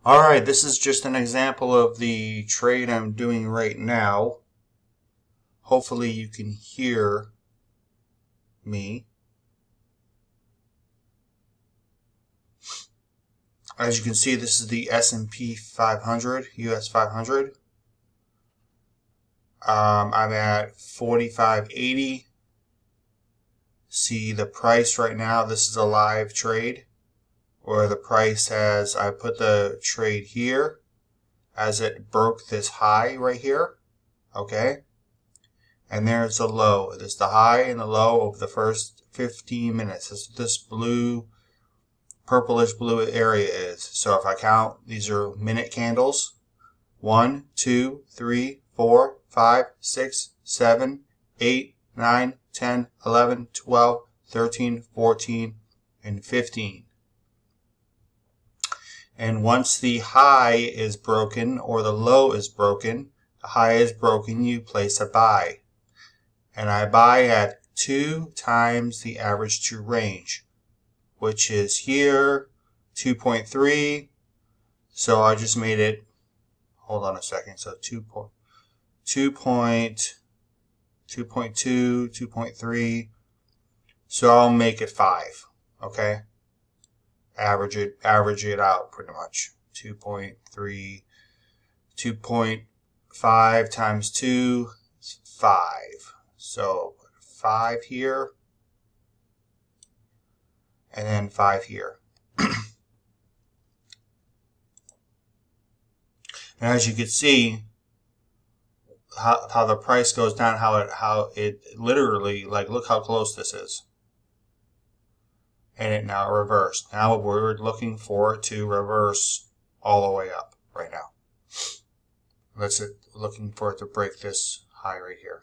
Alright, this is just an example of the trade I'm doing right now. Hopefully you can hear me. As you can see, this is the S&P 500, US 500. I'm at 45.80. See the price right now. This is a live trade where the price has, I put the trade here as it broke this high right here. Okay. And there's the low. There's the high and the low of the first 15 minutes. This blue, purplish blue area is. So if I count, these are minute candles. 1, 2, 3, 4, 5, 6, 7, 8, 9, 10, 11, 12, 13, 14, and 15. And once the high is broken or the low is broken, the high is broken, you place a buy. And I buy at 2 times the average true range, which is here, 2.3. So I just made it, hold on a second, so 2.2, 2.3. So I'll make it 5, okay? Average it out pretty much. 2.3, 2.5 times 2 is 5. So 5 here, and then 5 here. And as you can see, how the price goes down, how it literally, like, look how close this is. And it now reversed. Now we're looking for it to reverse all the way up right now. Looking for it to break this high right here.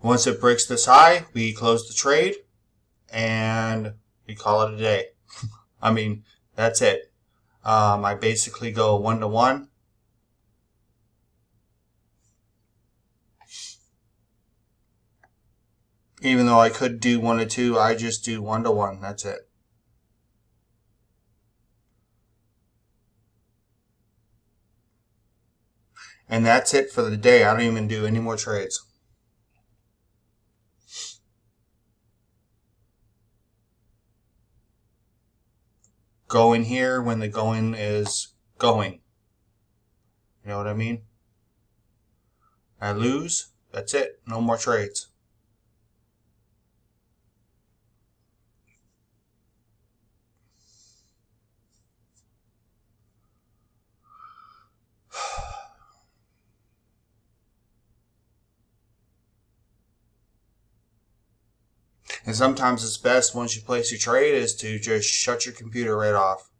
Once it breaks this high, we close the trade and we call it a day. I mean, that's it. I basically go 1-to-1. Even though I could do 1-to-2, I just do 1-to-1. That's it. And that's it for the day. I don't even do any more trades. Go in here when the going is going. You know what I mean? I lose. That's it. No more trades. And sometimes it's best once you place your trade is to just shut your computer right off.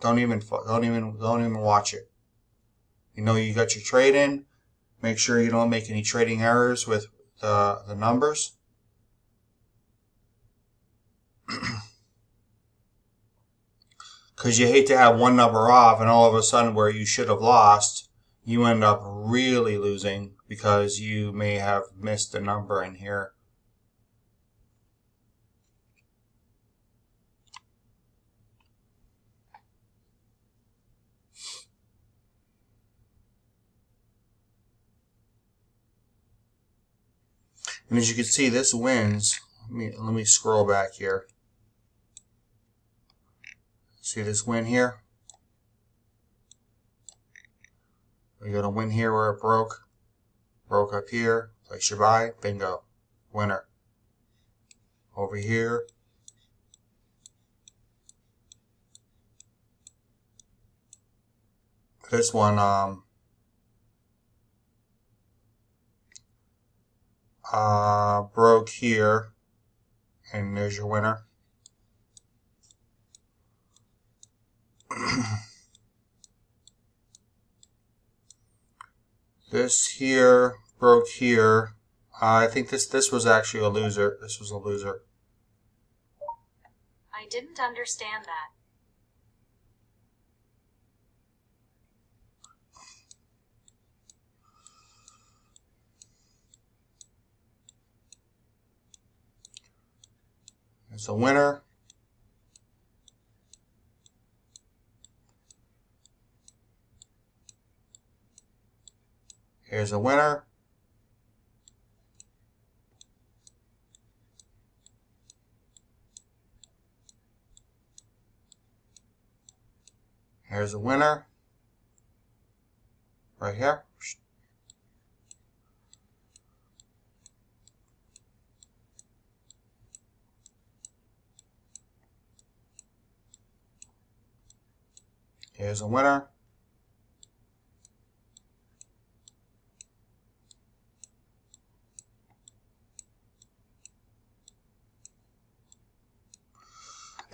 Don't even watch it. You know you got your trade in. Make sure you don't make any trading errors with the numbers. Because you hate to have one number off and all of a sudden where you should have lost, you end up really losing because you may have missed a number in here. And as you can see, this wins. Let me scroll back here. See this win here? We got a win here where it broke. Broke up here. Place your buy. Bingo. Winner. Over here. This one, broke here, and there's your winner. This here broke here. I think this was actually a loser. This was a loser. I didn't understand that. It's a winner. Here's a winner. Here's a winner. Right here. Here's a winner.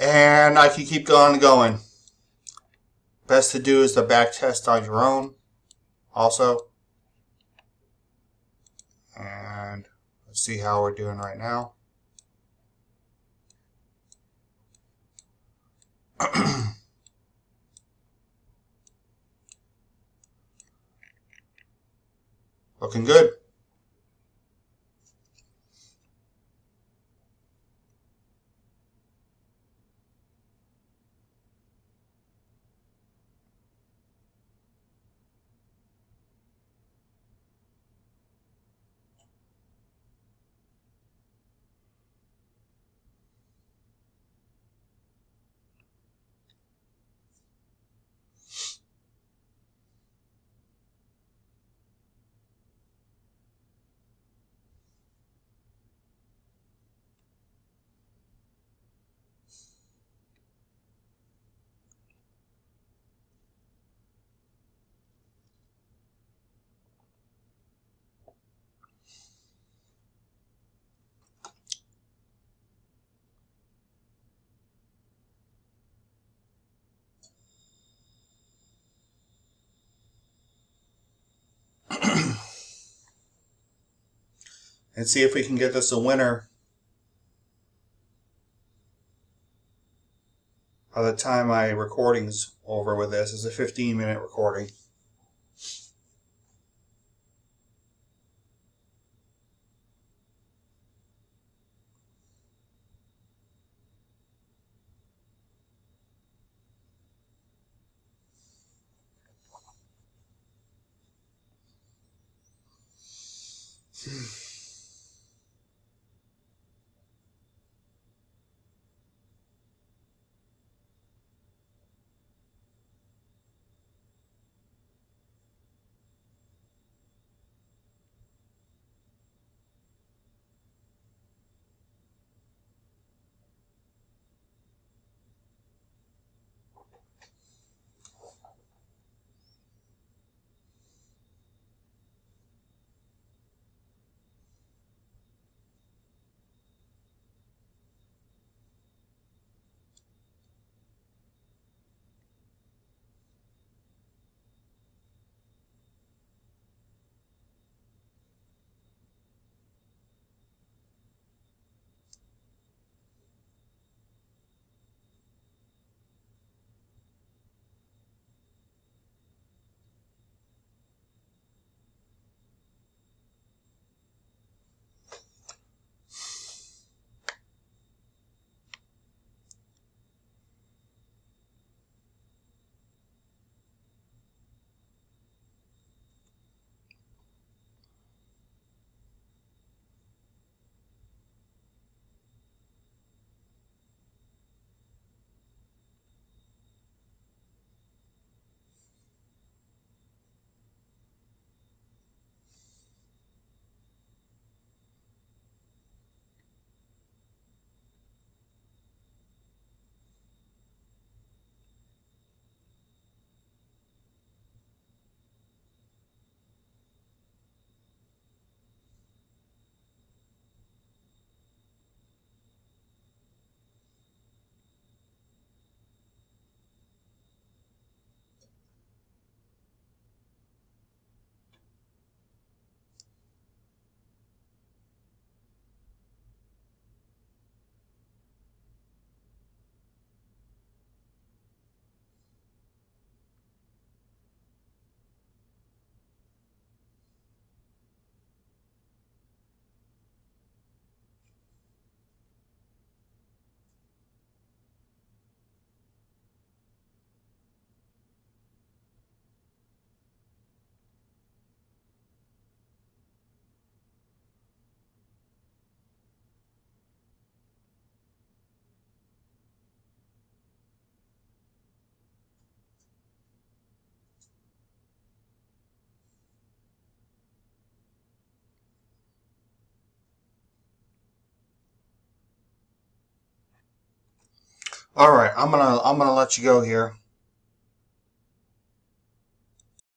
And I can keep going and going. Best to do is the back test on your own also. And let's see how we're doing right now. Looking good. And see if we can get this a winner by the time my recording's over with this. It's a 15-minute recording. All right, I'm gonna let you go here.